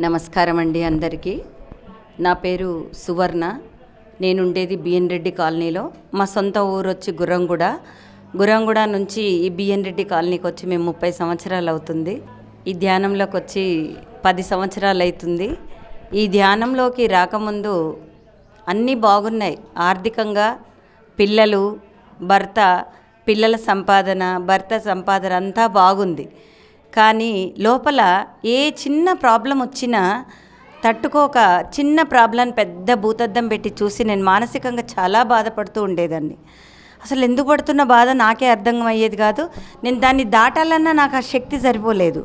నమస్కారం అండి అందరికీ. నా పేరు సువర్ణ. నేనుండేది బిఎన్ రెడ్డి కాలనీలో. మా సొంత ఊరు వచ్చి గుర్రంగూడ నుంచి ఈ బిఎన్ రెడ్డి కాలనీకి వచ్చి మేము 30 సంవత్సరాలు అవుతుంది. ఈ ధ్యానంలోకి వచ్చి 10 సంవత్సరాలు అవుతుంది. ఈ ధ్యానంలోకి రాకముందు అన్నీ బాగున్నాయి. ఆర్థికంగా పిల్లలు, పిల్లల సంపాదన, భర్త సంపాదన అంతా బాగుంది. కానీ లోపల ఏ చిన్న ప్రాబ్లం వచ్చినా తట్టుకోక చిన్న ప్రాబ్లం పెద్ద భూతద్దం పెట్టి చూసి నేను మానసికంగా చాలా బాధపడుతూ ఉండేదాన్ని. అసలు ఎందుకు పడుతున్న బాధ నాకే అర్థం అయ్యేది కాదు. నేను దాన్ని దాటాలన్నా నాకు ఆ శక్తి సరిపోలేదు.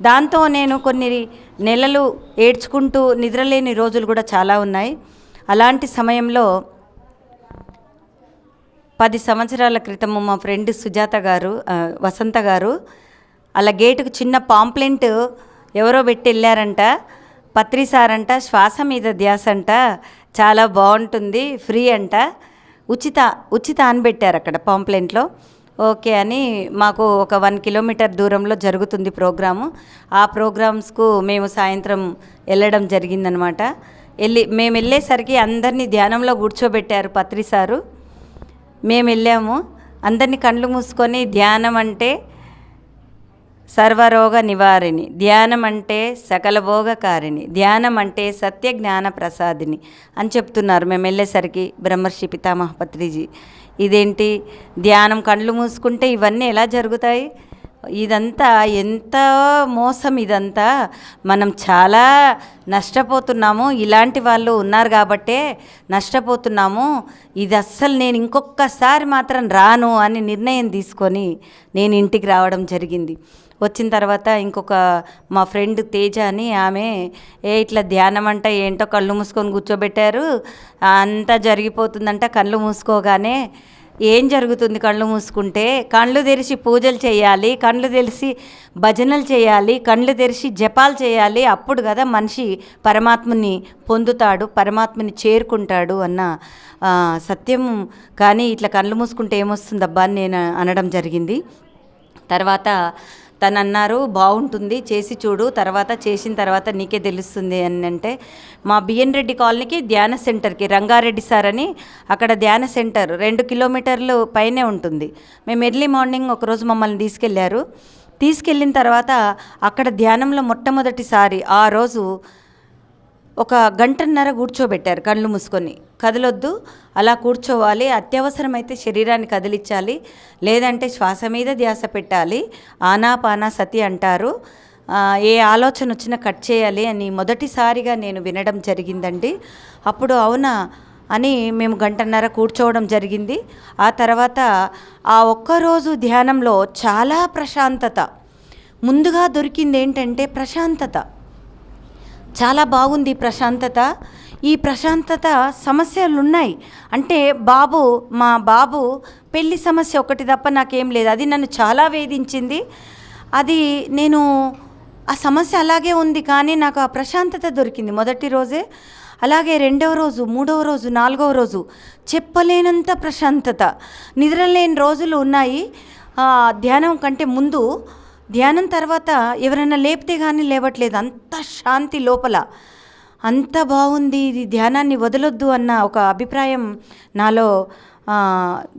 దాంతో నేను కొన్ని నెలలు ఏడ్చుకుంటూ నిద్రలేని రోజులు కూడా చాలా ఉన్నాయి. అలాంటి సమయంలో 10 సంవత్సరాల క్రితము మా ఫ్రెండ్ సుజాత గారు, వసంత గారు అలా గేటుకు చిన్న పాంప్లెంట్ ఎవరో పెట్టి వెళ్ళారంట. పత్రిసారంట, శ్వాస మీద ధ్యాస అంట, చాలా బాగుంటుంది, ఫ్రీ అంట, ఉచిత అని పెట్టారు అక్కడ పాంప్లెంట్లో. ఓకే అని మాకు ఒక 1 కిలోమీటర్ దూరంలో జరుగుతుంది ప్రోగ్రాము. ఆ ప్రోగ్రామ్స్కు మేము సాయంత్రం వెళ్ళడం జరిగిందనమాట. మేము వెళ్ళేసరికి అందరినీ ధ్యానంలో కూర్చోబెట్టారు పత్రిసారు. మేము వెళ్ళాము. అందరినీ కళ్ళు మూసుకొని ధ్యానం అంటే సర్వరోగ నివారిణి, ధ్యానం అంటే సకల భోగకారిణి, ధ్యానం అంటే సత్య జ్ఞాన ప్రసాదిని అని చెప్తున్నారు. మేము వెళ్ళేసరికి బ్రహ్మర్షి పితామహ పత్రిజీ, ఇదేంటి ధ్యానం కళ్ళు మూసుకుంటే ఇవన్నీ ఎలా జరుగుతాయి? ఇదంతా ఎంత మోసం, ఇదంతా మనం చాలా నష్టపోతున్నాము. ఇలాంటి వాళ్ళు ఉన్నారు కాబట్టే నష్టపోతున్నాము. ఇది అస్సలు నేను ఇంకొకసారి మాత్రం రాను అని నిర్ణయం తీసుకొని నేను ఇంటికి రావడం జరిగింది. వచ్చిన తర్వాత మా ఫ్రెండ్ తేజ అని ఆమె, ఇట్లా ధ్యానం అంట ఏంటో కళ్ళు మూసుకొని కూర్చోబెట్టారు, అంతా జరిగిపోతుందంట. కళ్ళు మూసుకోగానే ఏం జరుగుతుంది? కళ్ళు మూసుకుంటే కళ్ళు తెరిచి పూజలు చేయాలి, కళ్ళు తెరిచి భజనలు చేయాలి, కళ్ళు తెరిచి జపాలు చేయాలి. అప్పుడు కదా మనిషి పరమాత్మని పొందుతాడు, పరమాత్మని చేరుకుంటాడు అన్న సత్యం. కానీ ఇట్లా కళ్ళు మూసుకుంటే ఏమొస్తుందబ్బా అని నేను అనడం జరిగింది. తర్వాత తను అన్నారు, బాగుంటుంది, చేసి చూడు, చేసిన తర్వాత నీకే తెలుస్తుంది అని అంటే, మా బిఎన్ రెడ్డి కాలనీకి ధ్యాన సెంటర్కి రంగారెడ్డి సార్ అని అక్కడ ధ్యాన సెంటర్ 2 కిలోమీటర్లు పైనే ఉంటుంది. మేము ఎర్లీ మార్నింగ్ ఒకరోజు మమ్మల్ని తీసుకెళ్ళిన తర్వాత అక్కడ ధ్యానంలో మొట్టమొదటిసారి ఆ రోజు 1 గంటన్నర కూర్చోబెట్టారు. కళ్ళు మూసుకొని కదలొద్దు, అలా కూర్చోవాలి, అత్యవసరమైతే శరీరాన్ని కదిలించాలి, లేదంటే శ్వాస మీద ధ్యాస పెట్టాలి, ఆనాపానసతి అంటారు, ఏ ఆలోచన వచ్చినా కట్ చేయాలి అని మొదటిసారిగా నేను వినడం జరిగిందండి. అప్పుడు అవునా అని మేము 1.5 గంటలు కూర్చోవడం జరిగింది. ఆ తర్వాత ఆ ఒక్కరోజు ధ్యానంలో చాలా ప్రశాంతత ముందుగా దొరికింది. ఏంటంటే ప్రశాంతత చాలా బాగుంది. ప్రశాంతత, ఈ ప్రశాంతత సమస్యలు ఉన్నాయి అంటే మా బాబు పెళ్లి సమస్య ఒకటి తప్ప నాకేం లేదు. అది నన్ను చాలా వేధించింది. అది నేను ఆ సమస్య అలాగే ఉంది, కానీ నాకు ఆ ప్రశాంతత దొరికింది మొదటి రోజే. అలాగే 2వ రోజు, 3వ రోజు, 4వ రోజు చెప్పలేనంత ప్రశాంతత. నిద్రలేని రోజులు ఉన్నాయి. ధ్యానం కంటే ముందు, ధ్యానం తర్వాత ఎవరైనా లేపితే కానీ లేవట్లేదు, అంత శాంతి లోపల, అంత బాగుంది. ఇది ధ్యానాన్ని వదలొద్దు అన్న ఒక అభిప్రాయం నాలో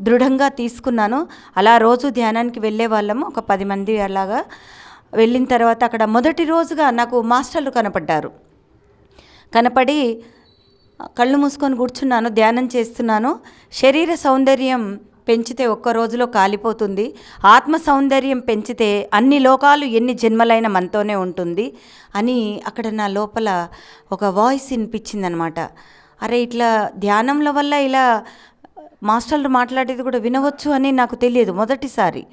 దృఢంగా తీసుకున్నాను. అలా రోజు ధ్యానానికి వెళ్ళే వాళ్ళము, ఒక 10 మంది అలాగా. వెళ్ళిన తర్వాత అక్కడ మొదటి రోజుగా నాకు మాస్టర్లు కనపడి కళ్ళు మూసుకొని కూర్చున్నాను, ధ్యానం చేస్తున్నాను. శరీర సౌందర్యం పెంచితే ఒక్క రోజులో కాలిపోతుంది, ఆత్మ సౌందర్యం పెంచితే అన్ని లోకాలు ఎన్ని జన్మలైన మనతోనే ఉంటుంది అని అక్కడ నా లోపల ఒక వాయిస్ వినిపించింది అనమాట. అరే, ఇట్లా ధ్యానంల వల్ల ఇలా మాస్టర్లు మాట్లాడేది కూడా వినవచ్చు అని నాకు తెలియదు మొదటిసారి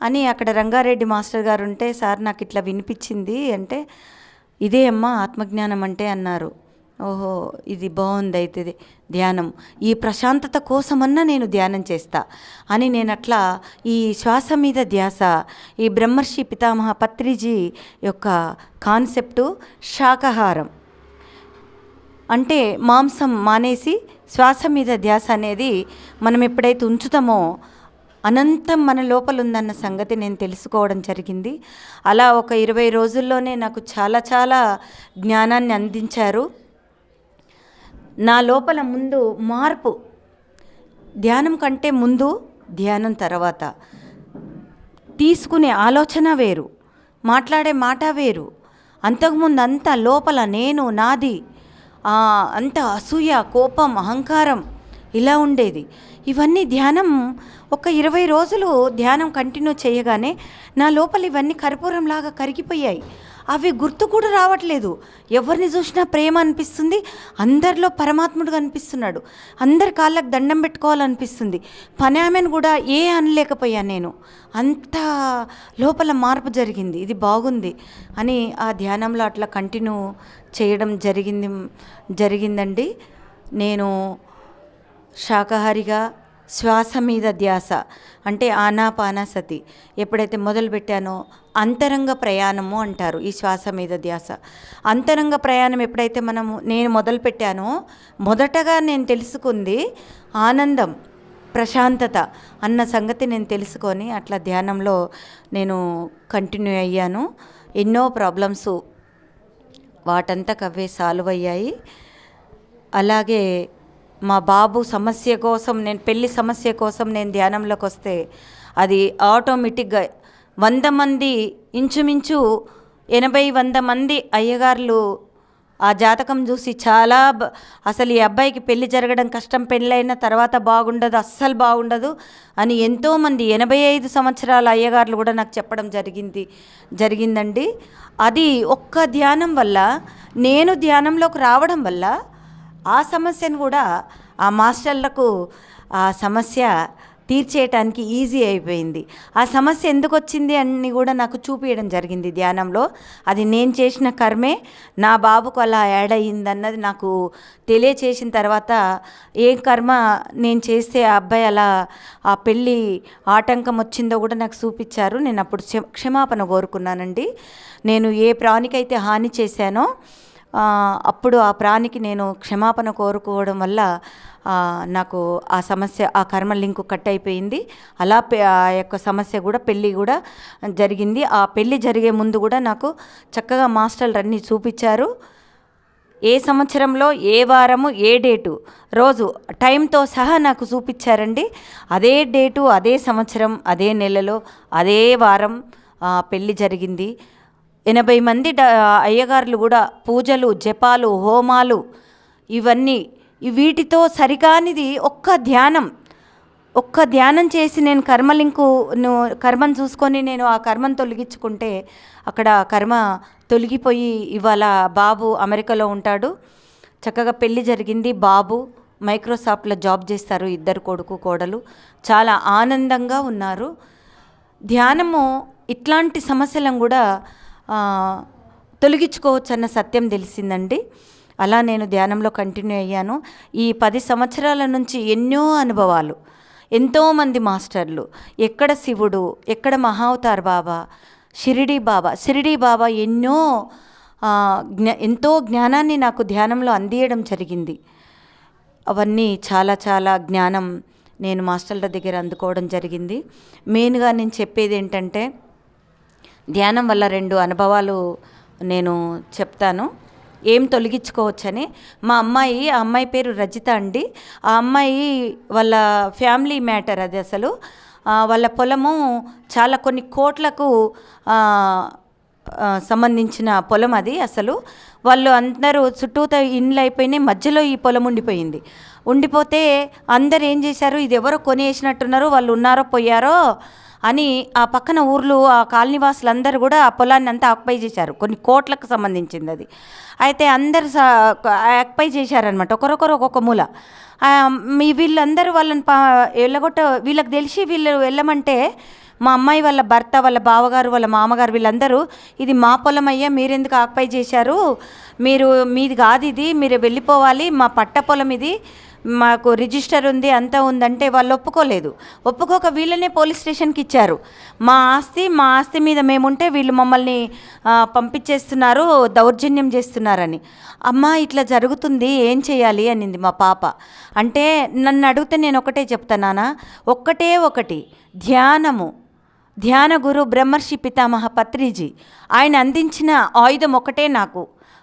అని అక్కడ రంగారెడ్డి మాస్టర్ గారు ఉంటే, సార్ నాకు ఇట్లా వినిపించింది అంటే, ఇదే అమ్మా ఆత్మజ్ఞానం అంటే అన్నారు. ఓహో, ఇది బాగుంది అయితే ధ్యానం, ఈ ప్రశాంతత కోసమన్నా నేను ధ్యానం చేస్తా అని నేను అట్లా ఈ శ్వాస మీద ధ్యాస, ఈ బ్రహ్మర్షి పితామహ పత్రిజీ యొక్క కాన్సెప్టు శాకాహారం అంటే మాంసం మానేసి శ్వాస మీద ధ్యాస అనేది మనం ఎప్పుడైతే ఉంచుతామో అనంతం మన లోపల ఉందన్న సంగతి నేను తెలుసుకోవడం జరిగింది. అలా ఒక 20 రోజుల్లోనే నాకు చాలా చాలా జ్ఞానాన్ని అందించారు. నా లోపల ముందు మార్పు, ధ్యానం కంటే ముందు, ధ్యానం తర్వాత తీసుకునే ఆలోచన వేరు, మాట్లాడే మాట వేరు. అంతకుముందు అంతా లోపల నేను, నాది, అంత అసూయ, కోపం, అహంకారం ఇలా ఉండేది. ఇవన్నీ ధ్యానం ఒక 20 రోజులు ధ్యానం కంటిన్యూ చేయగానే నా లోపల ఇవన్నీ కర్పూరంలాగా కరిగిపోయాయి. అవి గుర్తు కూడా రావట్లేదు. ఎవరిని చూసినా ప్రేమ అనిపిస్తుంది, అందరిలో పరమాత్ముడు అనిపిస్తున్నాడు, అందరి కాళ్ళకు దండం పెట్టుకోవాలనిపిస్తుంది. పని ఆమెను కూడా అనలేకపోయాను నేను. అంత లోపల మార్పు జరిగింది. ఇది బాగుంది అని ఆ ధ్యానంలో అట్లా కంటిన్యూ చేయడం జరిగిందండి. నేను శాకాహారిగా శ్వాస మీద ధ్యాస అంటే ఆనాపానసతి ఎప్పుడైతే మొదలుపెట్టానో, అంతరంగ ప్రయాణము అంటారు ఈ శ్వాస మీద ధ్యాస. అంతరంగ ప్రయాణం ఎప్పుడైతే నేను మొదలుపెట్టానో, మొదటగా నేను తెలుసుకుంది ఆనందం, ప్రశాంతత అన్న సంగతి నేను తెలుసుకొని అట్లా ధ్యానంలో నేను కంటిన్యూ అయ్యాను. ఎన్నో ప్రాబ్లమ్స్ వాటంతకవే సాల్వ్ అయ్యాయి. అలాగే మా బాబు సమస్య కోసం, నేను పెళ్లి సమస్య కోసం నేను ధ్యానంలోకి వస్తే అది ఆటోమేటిక్గా 100 మంది, ఇంచుమించు 80-100 మంది అయ్యగారులు ఆ జాతకం చూసి చాలా అసలు ఈ అబ్బాయికి పెళ్లి జరగడం కష్టం, పెళ్ళైన తర్వాత బాగుండదు, అస్సలు బాగుండదు అని ఎంతోమంది 85 సంవత్సరాల అయ్యగారులు కూడా నాకు చెప్పడం జరిగిందండి. అది ఒక్క ధ్యానం వల్ల, నేను ధ్యానంలోకి రావడం వల్ల ఆ సమస్యను కూడా ఆ మాస్టర్లకు ఆ సమస్య తీర్చేయటానికి ఈజీ అయిపోయింది. ఆ సమస్య ఎందుకు వచ్చింది అని కూడా నాకు చూపించడం జరిగింది ధ్యానంలో. అది నేను చేసిన కర్మే నా బాబుకు అలా యాడ్ అయ్యిందన్నది నాకు తెలియచేసిన తర్వాత, ఏ కర్మ నేను చేస్తే ఆ అబ్బాయి అలా ఆ పెళ్ళి ఆటంకం వచ్చిందో కూడా నాకు చూపించారు. నేను అప్పుడు క్షమాపణ కోరుకున్నానండి. నేను ఏ ప్రాణికైతే హాని చేశానో అప్పుడు ఆ ప్రాణికి నేను క్షమాపణ కోరుకోవడం వల్ల నాకు ఆ సమస్య, ఆ కర్మ లింకు కట్ అయిపోయింది. అలా ఆ యొక్క సమస్య కూడా, పెళ్ళి కూడా జరిగింది. ఆ పెళ్ళి జరిగే ముందు కూడా నాకు చక్కగా మాస్టర్లు అన్నీ చూపించారు. ఏ సంవత్సరంలో, ఏ వారము, ఏ డేటు, రోజు, టైంతో సహా నాకు చూపించారండి. అదే డేటు, అదే సంవత్సరం, అదే నెలలో, అదే వారం పెళ్ళి జరిగింది. 80 మంది అయ్యగారులు కూడా పూజలు, జపాలు, హోమాలు ఇవన్నీ, వీటితో సరికానిది ఒక్క ధ్యానం చేసి నేను కర్మను చూసుకొని నేను ఆ కర్మను తొలగించుకుంటే అక్కడ కర్మ తొలగిపోయి ఇవాళ బాబు అమెరికాలో ఉంటాడు. చక్కగా పెళ్ళి జరిగింది. బాబు మైక్రోసాఫ్ట్లో జాబ్ చేస్తారు. 2 కొడుకు కోడలు చాలా ఆనందంగా ఉన్నారు. ధ్యానము ఇట్లాంటి సమస్యలను కూడా తొలగించుకోవచ్చు అన్న సత్యం తెలిసిందండి. అలా నేను ధ్యానంలో కంటిన్యూ అయ్యాను. ఈ 10 సంవత్సరాల నుంచి ఎన్నో అనుభవాలు, ఎంతోమంది మాస్టర్లు, ఎక్కడ శివుడు, ఎక్కడ మహావతార్ బాబా, షిరిడి బాబా ఎంతో జ్ఞానాన్ని నాకు ధ్యానంలో అందియడం జరిగింది. అవన్నీ చాలా చాలా జ్ఞానం నేను మాస్టర్ల దగ్గర అందుకోవడం జరిగింది. మెయిన్గా నేను చెప్పేది ఏంటంటే, ధ్యానం వల్ల 2 అనుభవాలు నేను చెప్తాను. ఏం తొలగించుకోవచ్చని. ఆ అమ్మాయి పేరు రజిత అండి. ఆ అమ్మాయి వాళ్ళ ఫ్యామిలీ మ్యాటర్ అది. అసలు వాళ్ళ పొలము చాలా కొన్ని కోట్లకు సంబంధించిన పొలం అది. అసలు వాళ్ళు అందరూ చుట్టూతో ఇండ్లు అయిపోయినాయి, మధ్యలో ఈ పొలం ఉండిపోతే అందరు ఏం చేశారు, ఇది ఎవరో కొనేసినట్టున్నారు, వాళ్ళు ఉన్నారో పోయారో అని ఆ పక్కన ఊర్లు, ఆ కాలనీవాసులందరూ కూడా ఆ పొలాన్ని అంతా ఆక్యుపై చేశారు. కొన్ని కోట్లకు సంబంధించింది అది. అయితే అందరు ఆక్యుపై చేశారనమాట, ఒకరొకరు ఒక్కొక్క మూల. వీళ్ళందరూ వాళ్ళని వీళ్ళకి తెలిసి వీళ్ళు వెళ్ళమంటే, మా అమ్మాయి వాళ్ళ భర్త, వాళ్ళ బావగారు, వాళ్ళ మామగారు వీళ్ళందరూ, ఇది మా పొలం అయ్యా, మీరెందుకు ఆక్యుపై చేశారు, మీది కాదు ఇది, మీరు వెళ్ళిపోవాలి, మా పట్ట పొలం ఇది, మాకు రిజిస్టర్ ఉంది అంతా ఉందంటే వాళ్ళు ఒప్పుకోక వీళ్ళనే పోలీస్ స్టేషన్కి ఇచ్చారు. మా ఆస్తి మీద మేముంటే వీళ్ళు మమ్మల్ని పంపించేస్తున్నారు, దౌర్జన్యం చేస్తున్నారని. అమ్మ ఇట్లా జరుగుతుంది, ఏం చేయాలి అనింది మా పాప. అంటే నన్ను అడిగితే నేను ఒకటే చెప్తానా, ఒకటి ధ్యాన గురు బ్రహ్మర్షి పితామహ పత్రిజీ ఆయన అందించిన ఆయుధం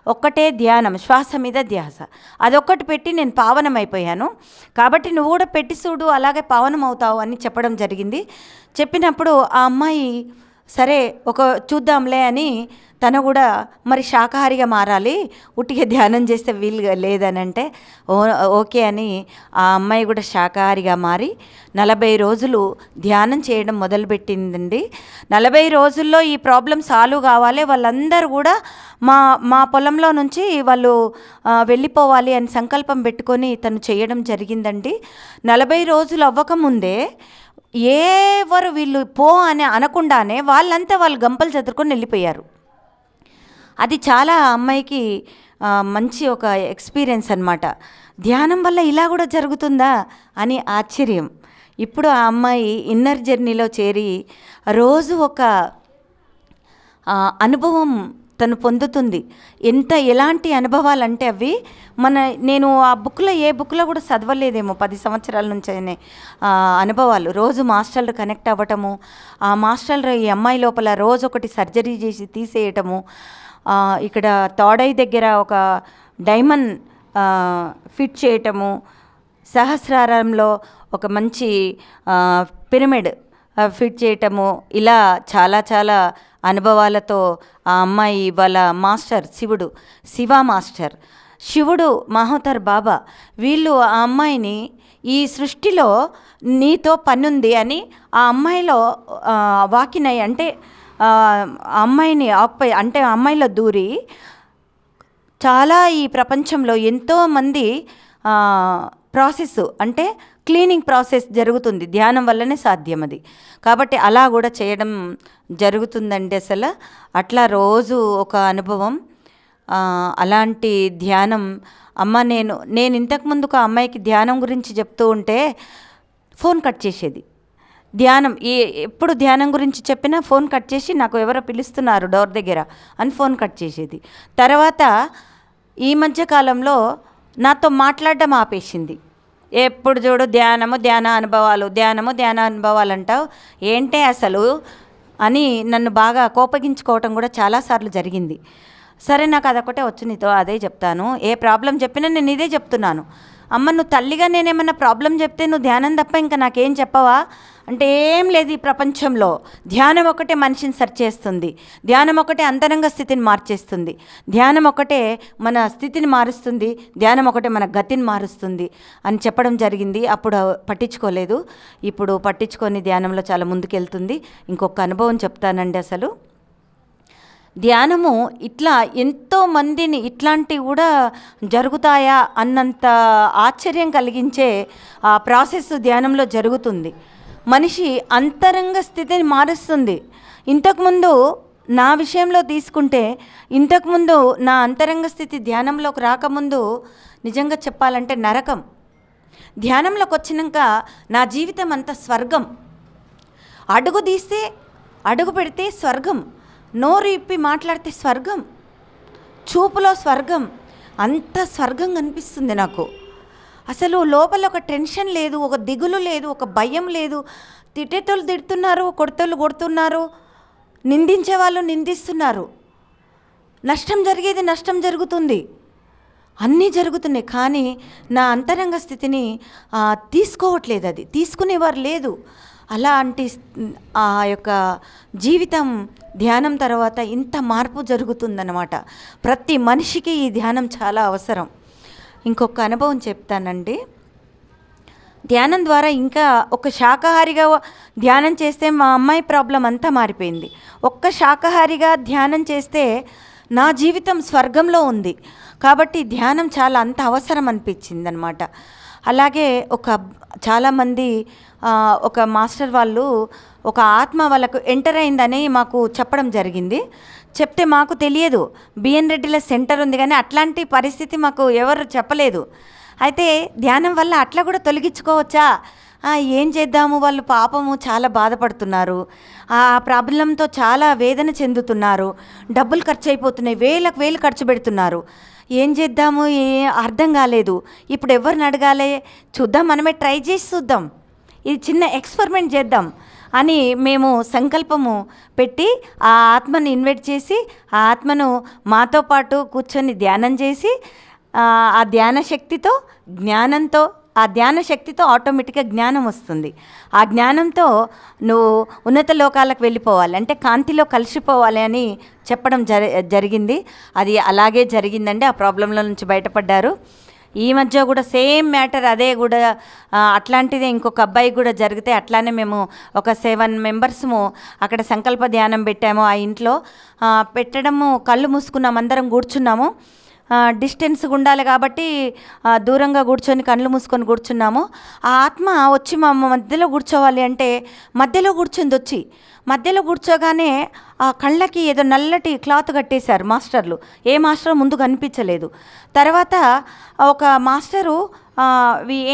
ఒక్కటే ధ్యానం, శ్వాస మీద ధ్యాస. అదొక్కటి పెట్టి నేను పావనమైపోయాను. కాబట్టి నువ్వు కూడా పెట్టి చూడు, అలాగే పావనం అవుతావు అని చెప్పడం జరిగింది. చెప్పినప్పుడు ఆ అమ్మాయి సరే చూద్దాంలే అని తను కూడా మరి శాకాహారిగా మారాలి, ఉట్టిగా ధ్యానం చేస్తే వీలు లేదని అంటే ఓకే అని ఆ అమ్మాయి కూడా శాకాహారిగా మారి 40 రోజులు ధ్యానం చేయడం మొదలుపెట్టిందండి. 40 రోజుల్లో ఈ ప్రాబ్లం సాల్వ్ కావాలి, వాళ్ళందరూ కూడా మా పొలంలో నుంచి వాళ్ళు వెళ్ళిపోవాలి అని సంకల్పం పెట్టుకొని తను చేయడం జరిగిందండి. 40 రోజులు అవ్వకముందే ఎవరు వీళ్ళు పో అని అనకుండానే వాళ్ళు గంపలు చదువుకొని వెళ్ళిపోయారు. అది చాలా అమ్మాయికి మంచి ఒక ఎక్స్పీరియన్స్ అన్నమాట. ధ్యానం వల్ల ఇలా కూడా జరుగుతుందా అని ఆశ్చర్యం. ఇప్పుడు ఆ అమ్మాయి ఇన్నర్ జర్నీలో చేరి రోజు ఒక అనుభవం తను పొందుతుంది. ఎలాంటి అనుభవాలంటే అవి నేను ఆ ఏ బుక్లో కూడా చదవలేదేమో 10 సంవత్సరాల నుంచే అనుభవాలు. రోజు మాస్టర్లు కనెక్ట్ అవ్వటము, ఆ మాస్టర్లు ఈ అమ్మాయి లోపల రోజు ఒకటి సర్జరీ చేసి తీసేయటము, ఇక్కడ తోడై దగ్గర ఒక డైమండ్ ఫిట్ చేయటము, సహస్రారంలో ఒక మంచి పిరమిడ్ ఫిట్ చేయటము, ఇలా చాలా అనుభవాలతో ఆ అమ్మాయి వాళ్ళ మాస్టర్ శివుడు మహోతర్ బాబా వీళ్ళు ఆ అమ్మాయిని ఈ సృష్టిలో నీతో పనుంది అని ఆ అమ్మాయిలో వాకినై అంటే అమ్మాయిని అంటే అమ్మాయిలో దూరి చాలా ఈ ప్రపంచంలో ఎంతోమంది ప్రాసెస్ అంటే క్లీనింగ్ ప్రాసెస్ జరుగుతుంది. ధ్యానం వల్లనే సాధ్యం అది. కాబట్టి అలా కూడా చేయడం జరుగుతుందండి. అసలు అట్లా రోజు ఒక అనుభవం. అలాంటి ధ్యానం నేను ఇంతకుముందు ఒక అమ్మాయికి ధ్యానం గురించి చెప్తూ ఉంటే ఫోన్ కట్ చేసేది. ఎప్పుడు ధ్యానం గురించి చెప్పినా ఫోన్ కట్ చేసి నాకు ఎవరో పిలుస్తున్నారు డోర్ దగ్గర అని ఫోన్ కట్ చేసేది. తర్వాత ఈ మధ్యకాలంలో నాతో మాట్లాడడం ఆపేసింది. ఎప్పుడు చూడు ధ్యాన అనుభవాలు అంటావు ఏంటే అసలు అని నన్ను బాగా కోపగించుకోవటం కూడా చాలాసార్లు జరిగింది. సరే నాకు అదొకటే వచ్చు, నీతో అదే చెప్తాను, ఏ ప్రాబ్లం చెప్పినా నేను ఇదే చెప్తున్నాను. అమ్మ నువ్వు తల్లిగా నేనేమన్నా ప్రాబ్లం చెప్తే నువ్వు ధ్యానం తప్ప ఇంకా నాకేం చెప్పవా అంటే ఏం లేదు. ఈ ప్రపంచంలో ధ్యానం ఒకటే మనిషిని సర్చ్ చేస్తుంది, ధ్యానం ఒకటే అంతరంగ స్థితిని మార్చేస్తుంది, ధ్యానం ఒకటే మన స్థితిని మారుస్తుంది, ధ్యానం ఒకటే మన గతిని మారుస్తుంది అని చెప్పడం జరిగింది. అప్పుడు పట్టించుకోలేదు, ఇప్పుడు పట్టించుకొని ధ్యానంలో చాలా ముందుకెళ్తుంది. ఇంకొక అనుభవం చెప్తానండి. అసలు ధ్యానము ఇట్లా ఎంతోమందిని ఇట్లాంటివి కూడా జరుగుతాయా అన్నంత ఆశ్చర్యం కలిగించే ఆ ప్రాసెస్ ధ్యానంలో జరుగుతుంది. మనిషి అంతరంగ స్థితిని మారుస్తుంది. ఇంతకుముందు నా విషయంలో తీసుకుంటే ఇంతకుముందు నా అంతరంగ స్థితి ధ్యానంలోకి రాకముందు నిజంగా చెప్పాలంటే నరకం. ధ్యానంలోకి వచ్చినాక నా జీవితం అంతా స్వర్గం. అడుగు పెడితే స్వర్గం, నోరు ఇప్పి మాట్లాడితే స్వర్గం, చూపులో స్వర్గం, అంత స్వర్గం కనిపిస్తుంది నాకు. అసలు లోపల ఒక టెన్షన్ లేదు, ఒక దిగులు లేదు, ఒక భయం లేదు. తిట్టేటోళ్ళు తిడుతున్నారు, కొడతోళ్ళు కొడుతున్నారు, నిందించే వాళ్ళు నిందిస్తున్నారు, నష్టం జరిగేది నష్టం జరుగుతుంది, అన్నీ జరుగుతున్నాయి. కానీ నా అంతరంగ స్థితిని తీసుకోవట్లేదు, అది తీసుకునేవారు లేదు. అలాంటి ఆ యొక్క జీవితం ధ్యానం తర్వాత ఇంత మార్పు జరుగుతుందన్నమాట. ప్రతి మనిషికి ఈ ధ్యానం చాలా అవసరం. ఇంకొక అనుభవం చెప్తానండి. ధ్యానం ద్వారా ఇంకా ఒక శాకాహారిగా ధ్యానం చేస్తే మా అమ్మాయి ప్రాబ్లం అంతా మారిపోయింది. ఒక్క శాకాహారిగా ధ్యానం చేస్తే నా జీవితం స్వర్గంలో ఉంది. కాబట్టి ధ్యానం చాలా అంత అవసరం అనిపించింది అనమాట. అలాగే చాలామంది ఒక మాస్టర్ వాళ్ళు ఒక ఆత్మ వాళ్ళకు ఎంటర్ అయిందని మాకు చెప్పడం జరిగింది. చెప్తే మాకు తెలియదు, బిఎన్ రెడ్డిలో సెంటర్ ఉంది కానీ అట్లాంటి పరిస్థితి మాకు ఎవరు చెప్పలేదు. అయితే ధ్యానం వల్ల అట్లా కూడా తొలగించుకోవచ్చా? ఏం చేద్దాము, వాళ్ళు పాపము చాలా బాధపడుతున్నారు, ఆ ప్రాబ్లంతో చాలా వేదన చెందుతున్నారు, డబ్బులు ఖర్చు అయిపోతున్నాయి, వేలకు వేలు ఖర్చు పెడుతున్నారు, ఏం చేద్దాము, అర్థం కాలేదు, ఇప్పుడు ఎవరిని అడగాలి, చూద్దాం, మనమే ట్రై చేసి చూద్దాం, ఇది చిన్న ఎక్స్పెరిమెంట్ చేద్దాం అని మేము సంకల్పము పెట్టి ఆ ఆత్మను ఇన్వైట్ చేసి ఆ ఆత్మను మాతో పాటు కూర్చొని ధ్యానం చేసి ఆ ధ్యాన శక్తితో జ్ఞానంతో ఆ ధ్యాన శక్తితో ఆటోమేటిక్గా జ్ఞానం వస్తుంది. ఆ జ్ఞానంతో నువ్వు ఉన్నత లోకాలకు వెళ్ళిపోవాలి, అంటే కాంతిలో కలిసిపోవాలి అని చెప్పడం జరిగింది. అది అలాగే జరిగిందండి. ఆ ప్రాబ్లంలో నుంచి బయటపడ్డారు. ఈ మధ్య కూడా సేమ్ మ్యాటర్ అదే కూడా అట్లాంటిదే ఇంకొక అబ్బాయి కూడా జరిగితే అట్లానే మేము ఒక 7 మెంబర్స్ము అక్కడ సంకల్ప ధ్యానం పెట్టాము. ఆ ఇంట్లో పెట్టడము, కళ్ళు మూసుకున్నాము, అందరం కూర్చున్నాము, డిస్టెన్స్గా ఉండాలి కాబట్టి దూరంగా కూర్చొని కళ్ళు మూసుకొని కూర్చున్నాము. ఆ ఆత్మ వచ్చి మా మధ్యలో కూర్చోవాలి అంటే మధ్యలో కూర్చుంది. వచ్చి మధ్యలో కూర్చోగానే ఆ కళ్ళకి ఏదో నల్లటి క్లాత్ కట్టేశారు మాస్టర్లు. ఏ మాస్టర్ ముందు కనిపించలేదు. తర్వాత ఒక మాస్టరు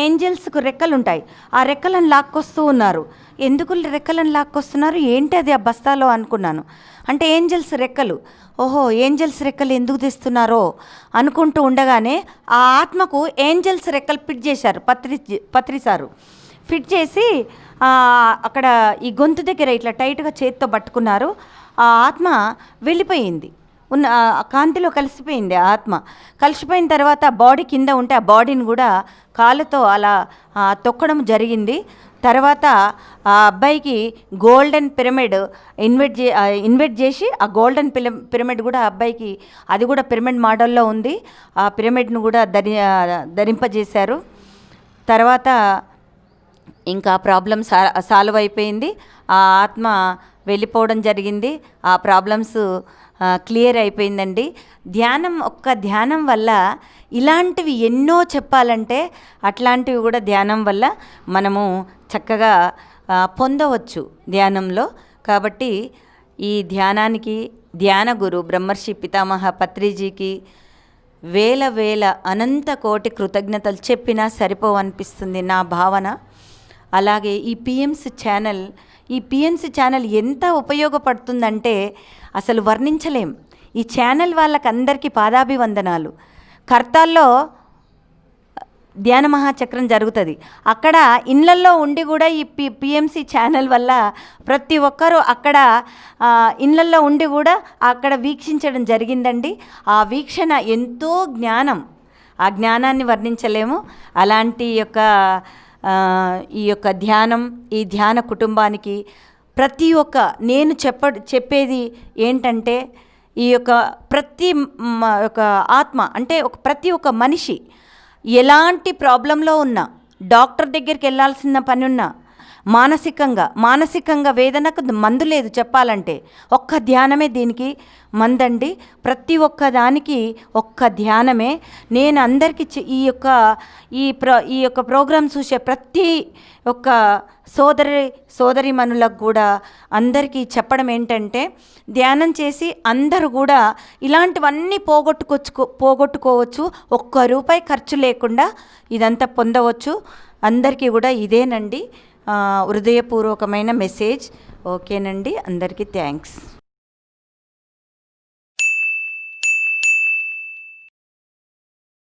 ఏంజల్స్కు రెక్కలు ఉంటాయి, ఆ రెక్కలను లాక్కొస్తూ ఉన్నారు. ఎందుకు రెక్కలను లాక్కొస్తున్నారు, ఏంటి అది ఆ బస్తాలో అనుకున్నాను. అంటే ఏంజల్స్ రెక్కలు, ఓహో ఏంజల్స్ రెక్కలు ఎందుకు తెస్తున్నారో అనుకుంటూ ఉండగానే ఆ ఆత్మకు ఏంజల్స్ రెక్కలు ఫిట్ చేశారు. పత్రిసారు ఫిట్ చేసి అక్కడ ఈ గొంతు దగ్గర ఇట్లా టైట్గా చేతితో పట్టుకున్నారు. ఆ ఆత్మ వెళ్ళిపోయింది, ఉన్న కాంతిలో కలిసిపోయింది. ఆ ఆత్మ కలిసిపోయిన తర్వాత బాడీ కింద ఉంటే ఆ బాడీని కూడా కాళ్ళతో అలా తొక్కడం జరిగింది. తర్వాత ఆ అబ్బాయికి గోల్డెన్ పిరమిడ్ ఇన్వైట్ చేసి ఆ గోల్డెన్ పిరమిడ్ కూడా ఆ అబ్బాయికి, అది కూడా పిరమిడ్ మోడల్లో ఉంది, ఆ పిరమిడ్ను కూడా ధరింపజేశారు. తర్వాత ఇంకా ప్రాబ్లమ్ సాల్వ్ అయిపోయింది. ఆ ఆత్మ వెళ్ళిపోవడం జరిగింది. ఆ ప్రాబ్లమ్స్ క్లియర్ అయిపోయిందండి. ఒక్క ధ్యానం వల్ల ఇలాంటివి ఎన్నో చెప్పాలంటే అట్లాంటివి కూడా ధ్యానం వల్ల మనము చక్కగా పొందవచ్చు ధ్యానంలో. కాబట్టి ఈ ధ్యానానికి ధ్యాన గురు బ్రహ్మర్షి పితామహ పత్రిజీకి వేల అనంత కోటి కృతజ్ఞతలు చెప్పినా సరిపోవనిపిస్తుంది నా భావన. అలాగే ఈ పిఎంసి ఛానల్ ఎంత ఉపయోగపడుతుందంటే అసలు వర్ణించలేం. ఈ ఛానల్ వాళ్ళకందరికీ పాదాభివందనాలు. కర్తాల్లో ధ్యాన మహాచక్రం జరుగుతుంది. అక్కడ ఇళ్ళల్లో ఉండి కూడా ఈ పిఎంసి ఛానల్ వల్ల ప్రతి ఒక్కరూ అక్కడ ఇళ్ళల్లో ఉండి కూడా అక్కడ వీక్షించడం జరిగిందండి. ఆ వీక్షణ ఎంతో జ్ఞానం, ఆ జ్ఞానాన్ని వర్ణించలేము. అలాంటి ఈ యొక్క ధ్యానం, ఈ ధ్యాన కుటుంబానికి ప్రతి ఒక్క నేను చెప్పేది ఏంటంటే ఈ యొక్క ప్రతి ఒక ఆత్మ అంటే ప్రతి ఒక్క మనిషి ఎలాంటి ప్రాబ్లంలో ఉన్నా, డాక్టర్ దగ్గరికి వెళ్ళాల్సిన పని ఉన్నా, మానసికంగా వేదనకు మందు లేదు చెప్పాలంటే, ఒక్క ధ్యానమే దీనికి మందండి. ప్రతి ఒక్క దానికి ఒక్క ధ్యానమే. నేను అందరికీ ఈ యొక్క ప్రోగ్రాం చూసే ప్రతి ఒక్క సోదరిమణులకు కూడా అందరికీ చెప్పడం ఏంటంటే, ధ్యానం చేసి అందరూ కూడా ఇలాంటివన్నీ పోగొట్టుకోవచ్చు. ₹1 ఖర్చు లేకుండా ఇదంతా పొందవచ్చు. అందరికీ కూడా ఇదేనండి హృదయపూర్వకమైన మెసేజ్. ఓకేనండి, అందరికీ థ్యాంక్స్.